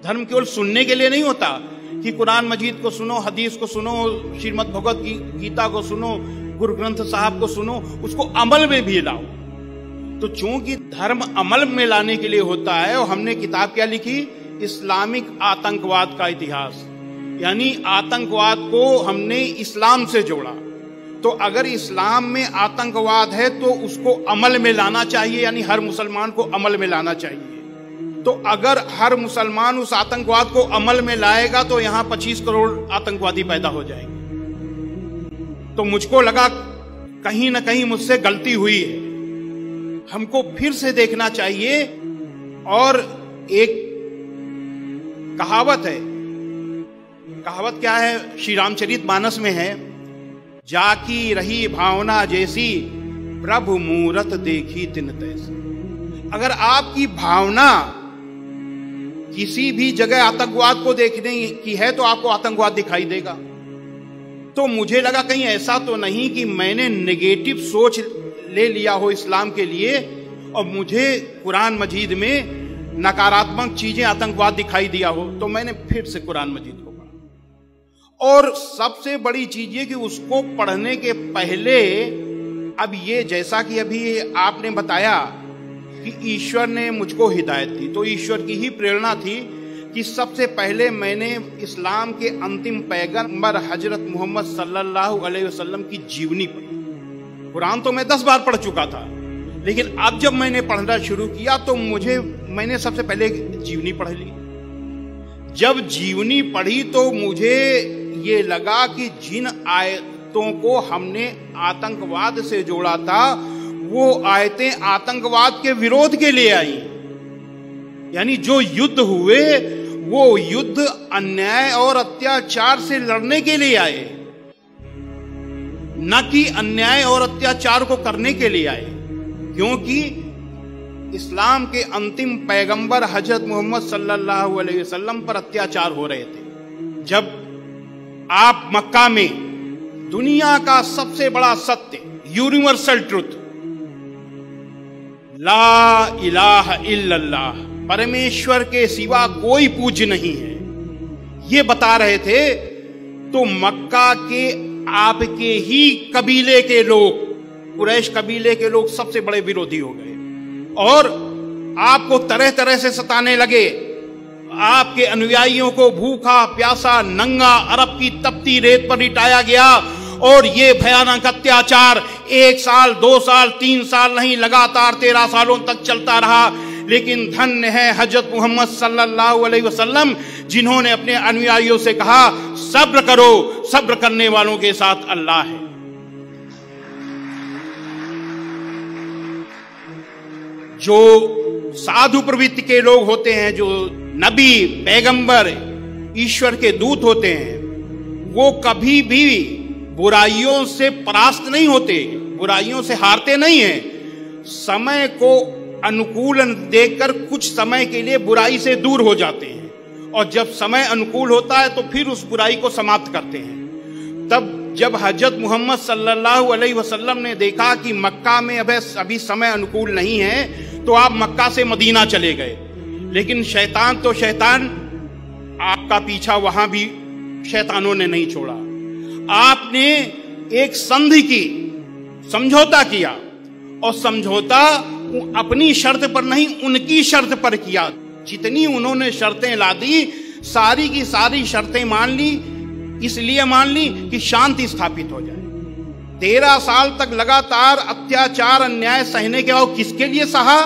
धर्म केवल सुनने के लिए नहीं होता कि कुरान मजीद को सुनो, हदीस को सुनो, श्रीमद् भगवत गीता को सुनो, गुरु ग्रंथ साहब को सुनो, उसको अमल में भी लाओ। तो चूंकि धर्म अमल में लाने के लिए होता है, और हमने किताब क्या लिखी, इस्लामिक आतंकवाद का इतिहास, यानी आतंकवाद को हमने इस्लाम से जोड़ा। तो अगर इस्लाम में आतंकवाद है तो उसको अमल में लाना चाहिए, यानी हर मुसलमान को अमल में लाना चाहिए। तो अगर हर मुसलमान उस आतंकवाद को अमल में लाएगा तो यहां 25 करोड़ आतंकवादी पैदा हो जाएंगे। तो मुझको लगा कहीं ना कहीं मुझसे गलती हुई है, हमको फिर से देखना चाहिए। और एक कहावत है, कहावत क्या है, श्री रामचरितमानस में है, जाकी रही भावना जैसी प्रभु मूरत देखी तिन तैसी। अगर आपकी भावना किसी भी जगह आतंकवाद को देखने की है तो आपको आतंकवाद दिखाई देगा। तो मुझे लगा कहीं ऐसा तो नहीं कि मैंने नेगेटिव सोच ले लिया हो इस्लाम के लिए और मुझे कुरान मजीद में नकारात्मक चीजें, आतंकवाद दिखाई दिया हो। तो मैंने फिर से कुरान मजीद को पढ़ा, और सबसे बड़ी चीज ये कि उसको पढ़ने के पहले, अब ये जैसा कि अभी आपने बताया कि ईश्वर ने मुझको हिदायत दी, तो ईश्वर की ही प्रेरणा थी कि सबसे पहले मैंने इस्लाम के अंतिम पैगंबर हजरत मोहम्मद सल्लल्लाहु अलैहि वसल्लम की जीवनी पढ़ी। कुरान तो मैं 10 बार पढ़ चुका था, लेकिन अब जब मैंने पढ़ना शुरू किया तो मैंने सबसे पहले जीवनी पढ़ ली। जब जीवनी पढ़ी तो मुझे ये लगा कि जिन आयतों को हमने आतंकवाद से जोड़ा था, वो आयतें आतंकवाद के विरोध के लिए आई। यानी जो युद्ध हुए वो युद्ध अन्याय और अत्याचार से लड़ने के लिए आए, न कि अन्याय और अत्याचार को करने के लिए आए। क्योंकि इस्लाम के अंतिम पैगंबर हजरत मोहम्मद सल्लल्लाहु अलैहि वसल्लम पर अत्याचार हो रहे थे। जब आप मक्का में दुनिया का सबसे बड़ा सत्य, यूनिवर्सल ट्रुथ, ला इलाहा इल्लल्लाह, परमेश्वर के सिवा कोई पूज्य नहीं है, ये बता रहे थे, तो मक्का के आपके ही कबीले के लोग, कुरैश कबीले के लोग सबसे बड़े विरोधी हो गए और आपको तरह तरह से सताने लगे। आपके अनुयायियों को भूखा प्यासा नंगा अरब की तपती रेत पर लिटाया गया, और ये भयानक अत्याचार 1 साल 2 साल 3 साल नहीं, लगातार 13 सालों तक चलता रहा। लेकिन धन्य है हजरत मोहम्मद सल्लल्लाहु अलैहि वसल्लम, जिन्होंने अपने अनुयायियों से कहा, सब्र करो, सब्र करने वालों के साथ अल्लाह है। जो साधु प्रवृत्ति के लोग होते हैं, जो नबी पैगंबर ईश्वर के दूत होते हैं, वो कभी भी बुराइयों से परास्त नहीं होते, बुराइयों से हारते नहीं हैं। समय को अनुकूलन देखकर कुछ समय के लिए बुराई से दूर हो जाते हैं, और जब समय अनुकूल होता है तो फिर उस बुराई को समाप्त करते हैं। तब जब हजरत मोहम्मद सल्लल्लाहु अलैहि वसल्लम ने देखा कि मक्का में अभी समय अनुकूल नहीं है, तो आप मक्का से मदीना चले गए। लेकिन शैतान तो शैतान, आपका पीछा वहां भी शैतानों ने नहीं छोड़ा। आपने एक संधि की, समझौता किया, और समझौता अपनी शर्त पर नहीं, उनकी शर्त पर किया। जितनी उन्होंने शर्तें ला दी, सारी की सारी शर्तें मान ली। इसलिए मान ली कि शांति स्थापित हो जाए। 13 साल तक लगातार अत्याचार अन्याय सहने के बाद किसके लिए सहा?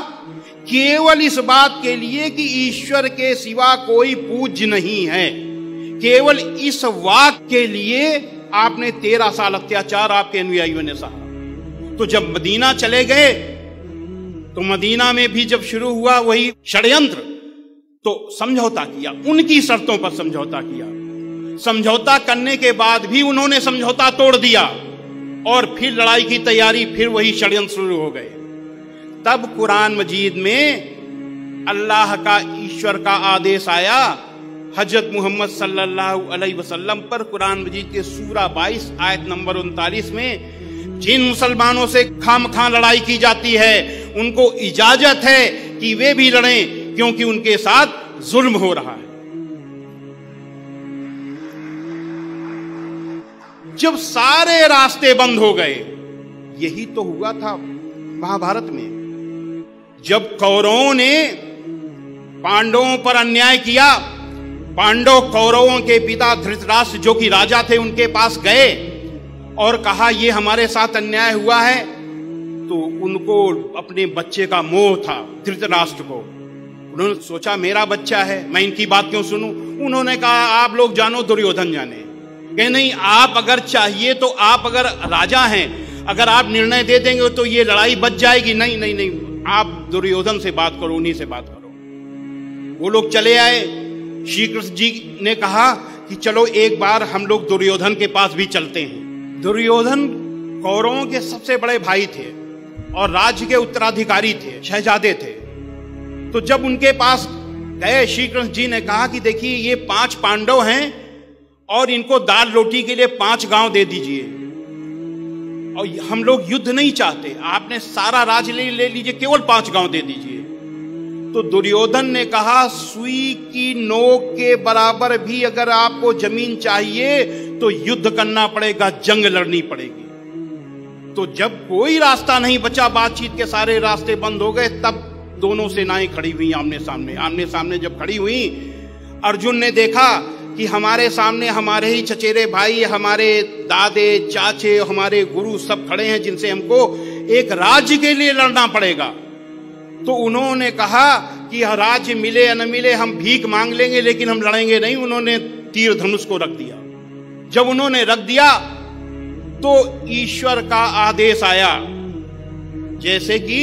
केवल इस बात के लिए कि ईश्वर के सिवा कोई पूज्य नहीं है। केवल इस वाक के लिए आपने 13 साल अत्याचार आपके अनुयायियों ने सहा। तो जब मदीना चले गए, तो मदीना में भी जब शुरू हुआ वही षड्यंत्र, तो समझौता किया, उनकी शर्तों पर समझौता किया। समझौता करने के बाद भी उन्होंने समझौता तोड़ दिया, और फिर लड़ाई की तैयारी, फिर वही षड्यंत्र शुरू हो गए। तब कुरान मजीद में अल्लाह का, ईश्वर का आदेश आया हजरत मोहम्मद सल्लल्लाहु अलैहि वसल्लम पर। कुरान मजीद के सूरा 22 आयत नंबर 39 में, जिन मुसलमानों से खामखा लड़ाई की जाती है, उनको इजाजत है कि वे भी लड़ें, क्योंकि उनके साथ जुल्म हो रहा है। जब सारे रास्ते बंद हो गए, यही तो हुआ था महाभारत में, जब कौरवों ने पांडवों पर अन्याय किया। पांडव कौरवों के पिता धृतराष्ट्र जो कि राजा थे उनके पास गए और कहा ये हमारे साथ अन्याय हुआ है। तो उनको अपने बच्चे का मोह था, धृतराष्ट्र को। उन्होंने सोचा मेरा बच्चा है, मैं इनकी बात क्यों सुनूं। उन्होंने कहा आप लोग जानो, दुर्योधन जाने। कहे नहीं, आप अगर चाहिए तो, आप अगर राजा हैं, अगर आप निर्णय दे देंगे तो ये लड़ाई बच जाएगी। नहीं नहीं नहीं, आप दुर्योधन से बात करो, उन्हीं से बात करो। वो लोग चले आए। श्री कृष्ण जी ने कहा कि चलो एक बार हम लोग दुर्योधन के पास भी चलते हैं। दुर्योधन कौरवों के सबसे बड़े भाई थे और राज्य के उत्तराधिकारी थे, शहजादे थे। तो जब उनके पास गए, श्री कृष्ण जी ने कहा कि देखिए ये 5 पांडव हैं और इनको दाल रोटी के लिए 5 गांव दे दीजिए, और हम लोग युद्ध नहीं चाहते, आपने सारा राज्य ले लीजिए, केवल 5 गांव दे दीजिए। तो दुर्योधन ने कहा सुई की नोक के बराबर भी अगर आपको जमीन चाहिए तो युद्ध करना पड़ेगा, जंग लड़नी पड़ेगी। तो जब कोई रास्ता नहीं बचा, बातचीत के सारे रास्ते बंद हो गए, तब दोनों सेनाएं खड़ी हुई आमने सामने। आमने सामने जब खड़ी हुई, अर्जुन ने देखा कि हमारे सामने हमारे ही चचेरे भाई, हमारे दादे चाचे, हमारे गुरु सब खड़े हैं जिनसे हमको एक राज्य के लिए लड़ना पड़ेगा। तो उन्होंने कहा कि राज्य मिले या न मिले हम भीख मांग लेंगे, लेकिन हम लड़ेंगे नहीं। उन्होंने तीर धनुष को रख दिया। जब उन्होंने रख दिया तो ईश्वर का आदेश आया, जैसे कि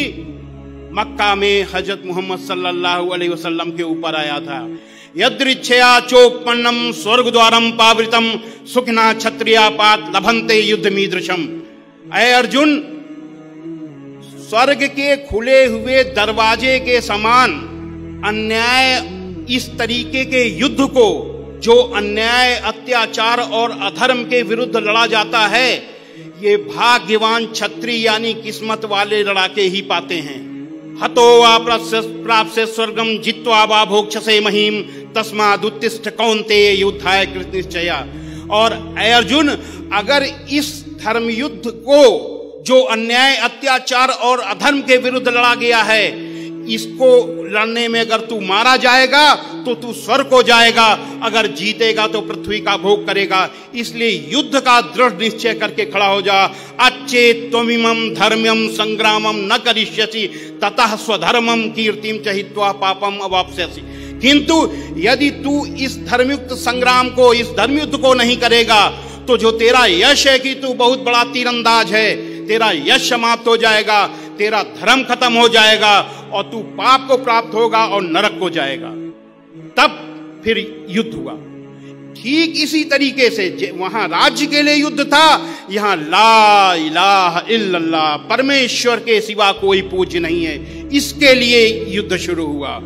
मक्का में हजरत मोहम्मद सल्लल्लाहु अलैहि वसल्लम के ऊपर आया था। यदृच्छया चोपन्नम स्वर्ग द्वारम पावृतम सुखना क्षत्रिया पात लभंते युद्ध मीदृशम। अय अर्जुन, स्वर्ग के खुले हुए दरवाजे के समान अन्याय, इस तरीके के युद्ध को जो अन्याय, अत्याचार और अधर्म के विरुद्ध लड़ा जाता है, ये भाग्यवान क्षत्रिय यानी किस्मत वाले लड़ाके ही पाते हैं। हतो वा प्राप्स्य स्वर्गम जित्वा वा भोक्षसे महीम तस्मादुत्तिष्ठ कौन्तेय युद्धाय कृत निश्चया। और अर्जुन, अगर इस धर्म युद्ध को जो अन्याय, अत्याचार और अधर्म के विरुद्ध लड़ा गया है, इसको लड़ने में अगर तू मारा जाएगा तो तू स्वर्ग को जाएगा, अगर जीतेगा तो पृथ्वी का भोग करेगा। इसलिए युद्ध का दृढ़ निश्चय करके खड़ा हो जा। अच्छेत त्वमिमं धर्म्यम संग्रामम न करिष्यसि ततः स्वधर्मम कीर्तिम च हित्वा पापम अवाप्स्यसि। किंतु यदि तू इस धर्मयुक्त संग्राम को, इस धर्मयुद्ध को नहीं करेगा, तो जो तेरा यश है कि तू बहुत बड़ा तीरंदाज है, तेरा यश समाप्त हो जाएगा, तेरा धर्म खत्म हो जाएगा और तू पाप को प्राप्त होगा और नरक को जाएगा। तब फिर युद्ध हुआ। ठीक इसी तरीके से वहां राज्य के लिए युद्ध था, यहां ला इलाहा इल्लल्लाह, परमेश्वर के सिवा कोई पूज्य नहीं है, इसके लिए युद्ध शुरू हुआ।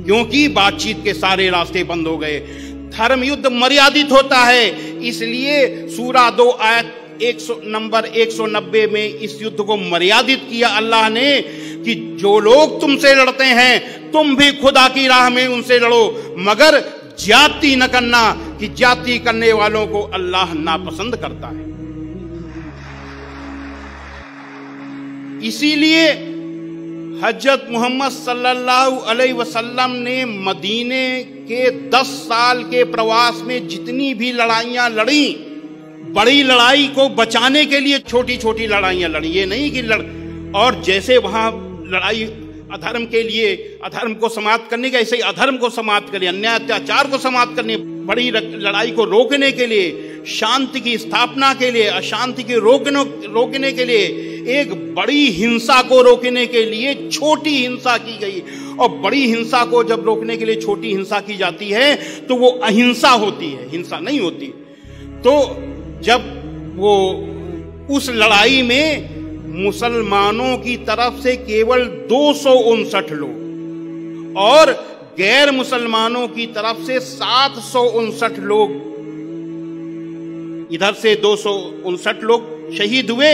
क्योंकि बातचीत के सारे रास्ते बंद हो गए। धर्म युद्ध मर्यादित होता है, इसलिए सूरा 2 आयत नंबर 190 में इस युद्ध को मर्यादित किया अल्लाह ने कि जो लोग तुमसे लड़ते हैं तुम भी खुदा की राह में उनसे लड़ो, मगर ज्यादती न करना, कि ज्यादती करने वालों को अल्लाह नापसंद करता है। इसीलिए हजरत मोहम्मद सल्लल्लाहु अलैहि वसल्लम ने मदीने के 10 साल के प्रवास में जितनी भी लड़ाइयां लड़ी, बड़ी लड़ाई को बचाने के लिए छोटी छोटी लड़ाइयां लड़ी। ये नहीं कि और जैसे वहां लड़ाई अधर्म के लिए, अधर्म को समाप्त करने का, ऐसे ही अधर्म को समाप्त करने, अन्याय अत्याचार को समाप्त करने, बड़ी लड़ाई को रोकने के लिए, शांति की स्थापना के लिए, अशांति के रोकने के लिए, एक बड़ी हिंसा को रोकने के लिए छोटी हिंसा की गई। और बड़ी हिंसा को जब रोकने के लिए छोटी हिंसा की जाती है तो वो अहिंसा होती है, हिंसा नहीं होती। तो जब वो उस लड़ाई में मुसलमानों की तरफ से केवल 259 लोग और गैर मुसलमानों की तरफ से 759 लोग, इधर से 259 लोग शहीद हुए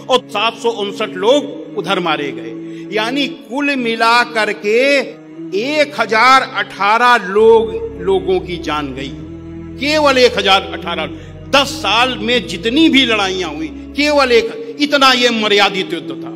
और 759 लोग उधर मारे गए। यानी कुल मिला करके 1018 लोगों की जान गई, केवल 1018। 10 साल में जितनी भी लड़ाइयां हुई, केवल एक इतना ये मर्यादित युद्ध था।